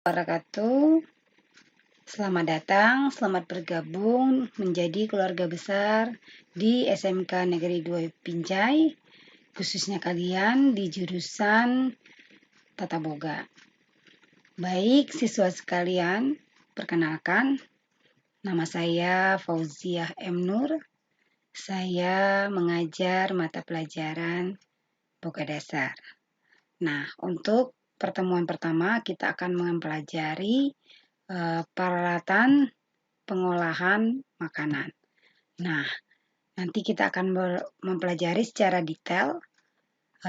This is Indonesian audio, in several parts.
Wabarakatuh. Selamat datang, selamat bergabung menjadi keluarga besar di SMK Negeri 2 Binjai, khususnya kalian di jurusan Tata Boga. Baik, siswa sekalian, perkenalkan, nama saya Fauziah M. Nur. Saya mengajar mata pelajaran Boga Dasar. Nah, untuk pertemuan pertama kita akan mempelajari peralatan pengolahan makanan. Nah, nanti kita akan mempelajari secara detail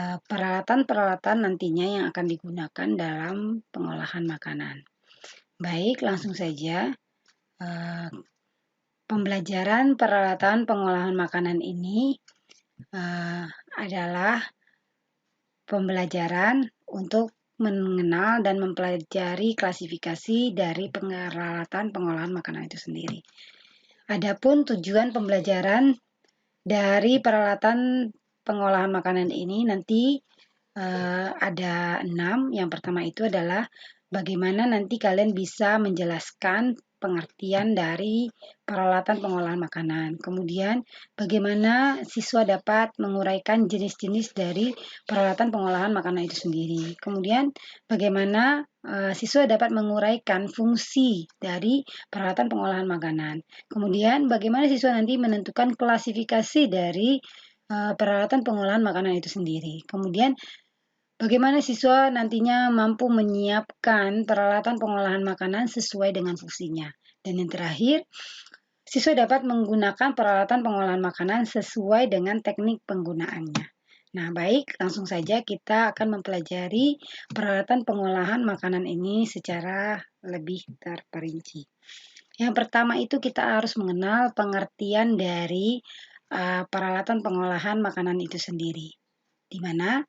peralatan-peralatan nantinya yang akan digunakan dalam pengolahan makanan. Baik, langsung saja. Pembelajaran peralatan pengolahan makanan ini adalah pembelajaran untuk mengenal dan mempelajari klasifikasi dari peralatan pengolahan makanan itu sendiri. Adapun tujuan pembelajaran dari peralatan pengolahan makanan ini nanti ada 6. Yang pertama itu adalah bagaimana nanti kalian bisa menjelaskan pengertian dari peralatan pengolahan makanan. Kemudian bagaimana siswa dapat menguraikan jenis-jenis dari peralatan pengolahan makanan itu sendiri. Kemudian bagaimana siswa dapat menguraikan fungsi dari peralatan pengolahan makanan. Kemudian bagaimana siswa nanti menentukan klasifikasi dari peralatan pengolahan makanan itu sendiri. Kemudian bagaimana siswa nantinya mampu menyiapkan peralatan pengolahan makanan sesuai dengan fungsinya. Dan yang terakhir, siswa dapat menggunakan peralatan pengolahan makanan sesuai dengan teknik penggunaannya. Nah, baik, langsung saja kita akan mempelajari peralatan pengolahan makanan ini secara lebih terperinci. Yang pertama itu kita harus mengenal pengertian dari peralatan pengolahan makanan itu sendiri, di mana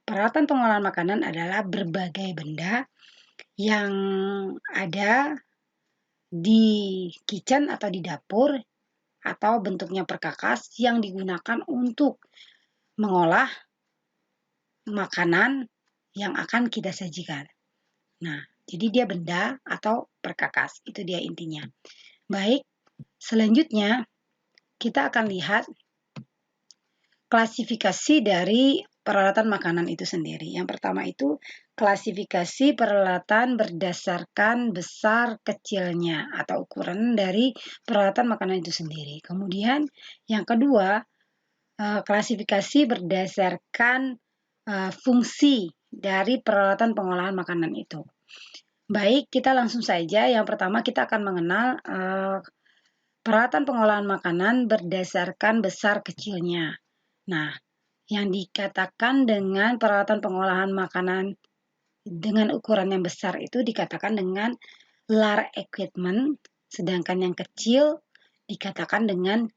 peralatan pengolahan makanan adalah berbagai benda yang ada di kitchen atau di dapur atau bentuknya perkakas yang digunakan untuk mengolah makanan yang akan kita sajikan. Nah, jadi dia benda atau perkakas, itu dia intinya. Baik, selanjutnya kita akan lihat klasifikasi dari peralatan makanan itu sendiri. Yang pertama itu klasifikasi peralatan berdasarkan besar kecilnya atau ukuran dari peralatan makanan itu sendiri. Kemudian yang kedua, klasifikasi berdasarkan fungsi dari peralatan pengolahan makanan itu. Baik, kita langsung saja. Yang pertama kita akan mengenal peralatan pengolahan makanan berdasarkan besar kecilnya. Nah, yang dikatakan dengan peralatan pengolahan makanan dengan ukuran yang besar itu dikatakan dengan large equipment, sedangkan yang kecil dikatakan dengan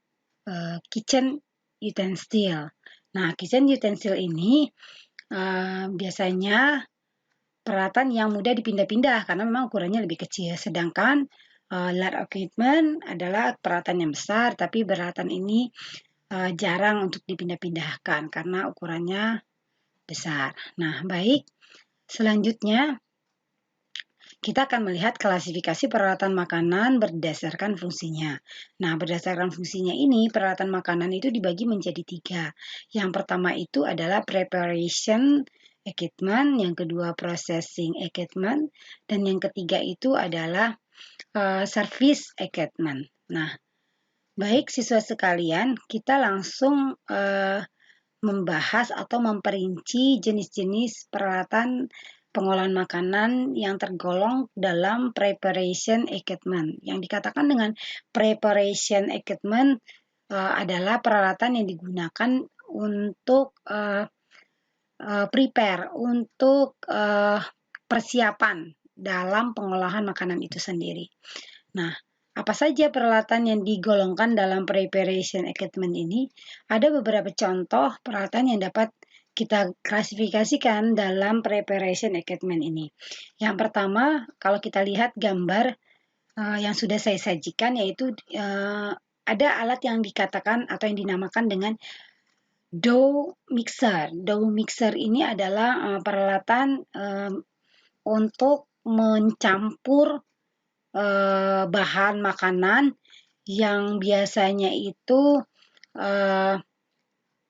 kitchen utensil. Nah, kitchen utensil ini biasanya peralatan yang mudah dipindah-pindah karena memang ukurannya lebih kecil, sedangkan large equipment adalah peralatan yang besar, tapi peralatan ini jarang untuk dipindah-pindahkan karena ukurannya besar. Nah, baik. Selanjutnya, kita akan melihat klasifikasi peralatan makanan berdasarkan fungsinya. Nah, berdasarkan fungsinya ini, peralatan makanan itu dibagi menjadi 3. Yang pertama itu adalah preparation equipment, yang kedua processing equipment, dan yang ketiga itu adalah service equipment. Nah, baik siswa sekalian, kita langsung membahas atau memperinci jenis-jenis peralatan pengolahan makanan yang tergolong dalam preparation equipment. Yang dikatakan dengan preparation equipment adalah peralatan yang digunakan untuk prepare, untuk persiapan dalam pengolahan makanan itu sendiri. Nah, apa saja peralatan yang digolongkan dalam preparation equipment ini? Ada beberapa contoh peralatan yang dapat kita klasifikasikan dalam preparation equipment ini. Yang pertama, kalau kita lihat gambar yang sudah saya sajikan, yaitu ada alat yang dikatakan atau yang dinamakan dengan dough mixer. Dough mixer ini adalah peralatan untuk mencampur bahan makanan yang biasanya itu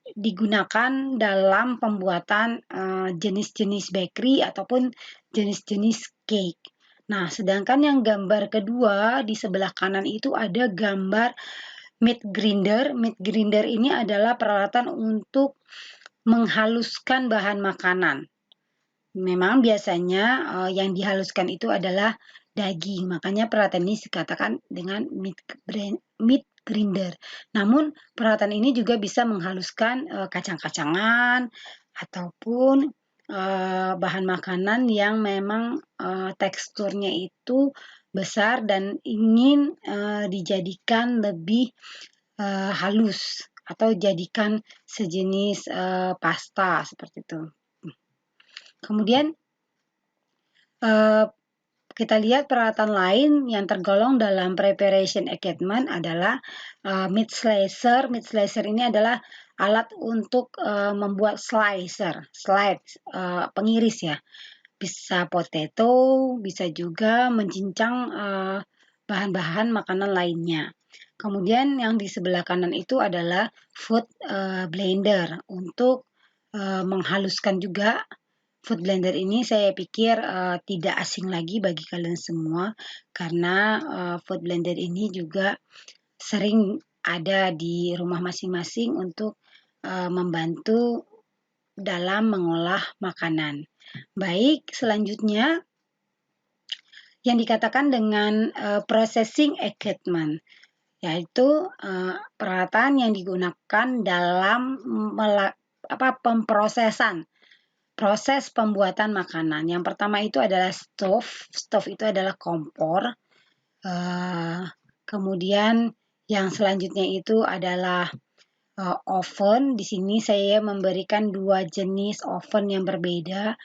digunakan dalam pembuatan jenis-jenis bakery ataupun jenis-jenis cake. Nah, sedangkan yang gambar kedua di sebelah kanan itu ada gambar meat grinder. Meat grinder ini adalah peralatan untuk menghaluskan bahan makanan. Memang biasanya yang dihaluskan itu adalah daging, makanya peralatan ini dikatakan dengan meat grinder. Namun peralatan ini juga bisa menghaluskan kacang-kacangan ataupun bahan makanan yang memang teksturnya itu besar dan ingin dijadikan lebih halus atau jadikan sejenis pasta seperti itu. Kemudian kita lihat peralatan lain yang tergolong dalam preparation equipment adalah meat slicer. Meat slicer ini adalah alat untuk membuat pengiris ya. Bisa potato, bisa juga mencincang bahan-bahan makanan lainnya. Kemudian yang di sebelah kanan itu adalah food blender untuk menghaluskan juga. Food blender ini saya pikir tidak asing lagi bagi kalian semua karena food blender ini juga sering ada di rumah masing-masing untuk membantu dalam mengolah makanan. Baik, selanjutnya yang dikatakan dengan processing equipment, yaitu peralatan yang digunakan dalam pemprosesan proses pembuatan makanan. Yang pertama itu adalah stove. Stove itu adalah kompor. Kemudian yang selanjutnya itu adalah oven. Di sini saya memberikan dua jenis oven yang berbeda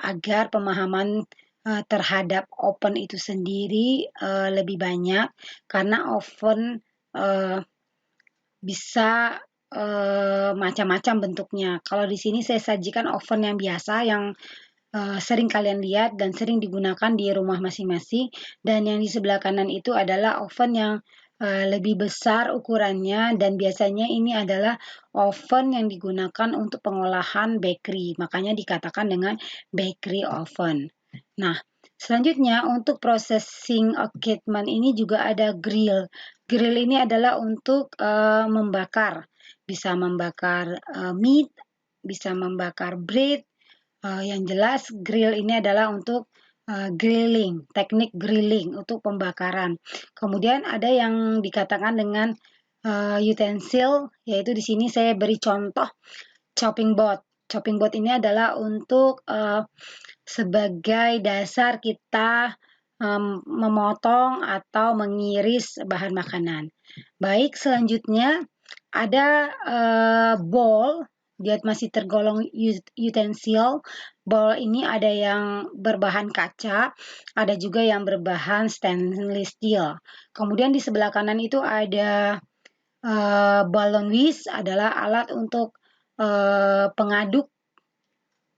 agar pemahaman terhadap oven itu sendiri lebih banyak, karena oven bisa macam-macam bentuknya. Kalau di sini saya sajikan oven yang biasa yang sering kalian lihat dan sering digunakan di rumah masing-masing, dan yang di sebelah kanan itu adalah oven yang lebih besar ukurannya, dan biasanya ini adalah oven yang digunakan untuk pengolahan bakery, makanya dikatakan dengan bakery oven. Nah, selanjutnya untuk processing equipment ini juga ada grill. Grill ini adalah untuk membakar, bisa membakar meat, bisa membakar bread. Yang jelas grill ini adalah untuk grilling, teknik grilling untuk pembakaran. Kemudian ada yang dikatakan dengan utensil, yaitu di sini saya beri contoh chopping board. Chopping board ini adalah untuk sebagai dasar kita memotong atau mengiris bahan makanan. Baik, selanjutnya ada bowl. Dia masih tergolong utensil. Bowl ini ada yang berbahan kaca, ada juga yang berbahan stainless steel. Kemudian di sebelah kanan itu ada balloon whisk, adalah alat untuk pengaduk,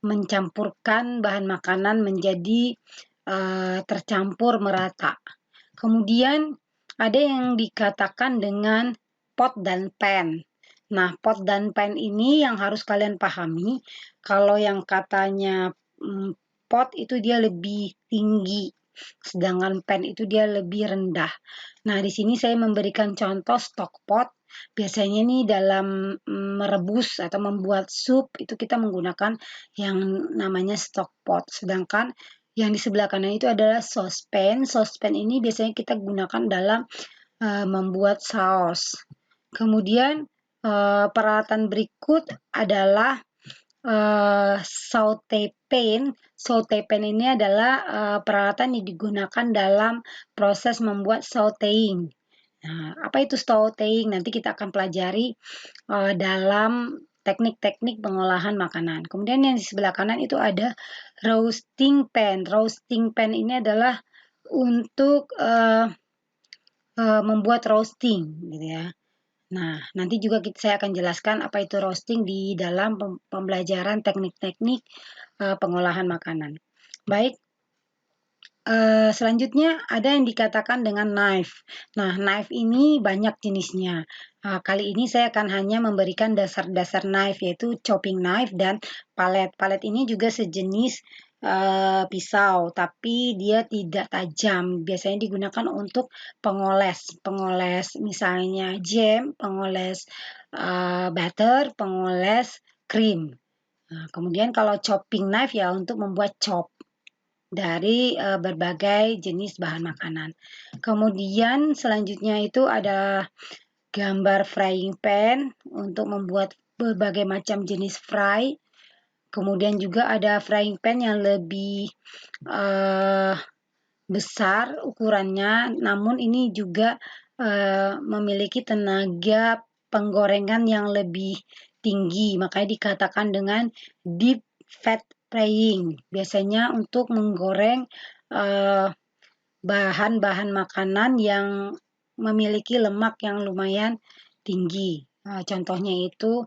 mencampurkan bahan makanan menjadi tercampur merata. Kemudian ada yang dikatakan dengan pot dan pan. Nah, pot dan pan ini yang harus kalian pahami, kalau yang katanya pot itu dia lebih tinggi, sedangkan pan itu dia lebih rendah. Nah, di sini saya memberikan contoh stock pot. Biasanya nih dalam merebus atau membuat sup itu kita menggunakan yang namanya stock pot. Sedangkan yang di sebelah kanan itu adalah saucepan. Saucepan ini biasanya kita gunakan dalam membuat saus. Kemudian peralatan berikut adalah saute pan. Saute pan ini adalah peralatan yang digunakan dalam proses membuat sauteing. Nah, apa itu sauteing? Nanti kita akan pelajari dalam teknik-teknik pengolahan makanan. Kemudian yang di sebelah kanan itu ada roasting pan. Roasting pan ini adalah untuk membuat roasting, gitu ya. Nah, nanti juga saya akan jelaskan apa itu roasting di dalam pembelajaran teknik-teknik pengolahan makanan. Baik, Selanjutnya ada yang dikatakan dengan knife. Nah, knife ini banyak jenisnya. Kali ini saya akan hanya memberikan dasar-dasar knife, yaitu chopping knife dan palet. Palet ini juga sejenis pisau, tapi dia tidak tajam. Biasanya digunakan untuk pengoles misalnya jam, pengoles butter, pengoles krim. Nah, kemudian kalau chopping knife ya untuk membuat chop dari berbagai jenis bahan makanan. Kemudian selanjutnya itu ada gambar frying pan untuk membuat berbagai macam jenis fry. Kemudian juga ada frying pan yang lebih besar ukurannya, namun ini juga memiliki tenaga penggorengan yang lebih tinggi, makanya dikatakan dengan deep fat frying. Biasanya untuk menggoreng bahan-bahan makanan yang memiliki lemak yang lumayan tinggi. Contohnya itu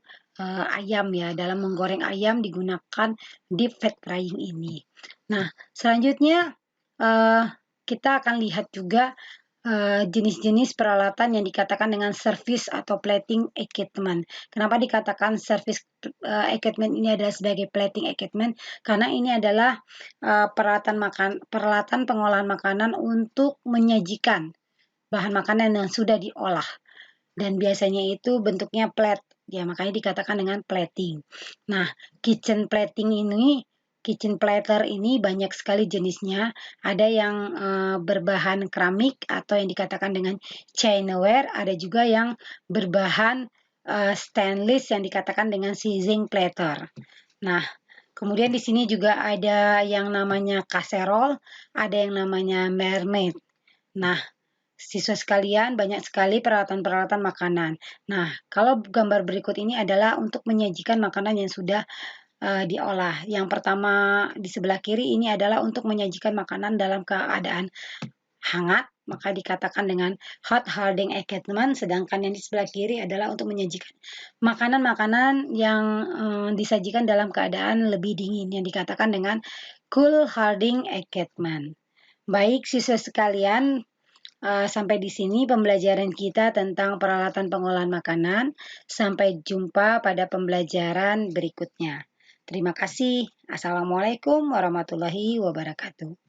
ayam ya, dalam menggoreng ayam digunakan deep fat frying ini. Nah, selanjutnya kita akan lihat juga jenis-jenis peralatan yang dikatakan dengan service atau plating equipment. Kenapa dikatakan service equipment ini adalah sebagai plating equipment? Karena ini adalah peralatan pengolahan makanan untuk menyajikan bahan makanan yang sudah diolah. Dan biasanya itu bentuknya plate. Ya, makanya dikatakan dengan plating. Nah, kitchen platter ini banyak sekali jenisnya. Ada yang berbahan keramik atau yang dikatakan dengan chinaware, ada juga yang berbahan stainless yang dikatakan dengan sizzling platter. Nah, kemudian di sini juga ada yang namanya casserole, ada yang namanya mermaid. Nah, siswa sekalian, banyak sekali peralatan-peralatan makanan. Nah, kalau gambar berikut ini adalah untuk menyajikan makanan yang sudah diolah. Yang pertama di sebelah kiri ini adalah untuk menyajikan makanan dalam keadaan hangat, maka dikatakan dengan hot holding equipment, sedangkan yang di sebelah kiri adalah untuk menyajikan makanan-makanan yang disajikan dalam keadaan lebih dingin, yang dikatakan dengan cool holding equipment. Baik, siswa sekalian, sampai di sini pembelajaran kita tentang peralatan pengolahan makanan. Sampai jumpa pada pembelajaran berikutnya. Terima kasih. Assalamualaikum warahmatullahi wabarakatuh.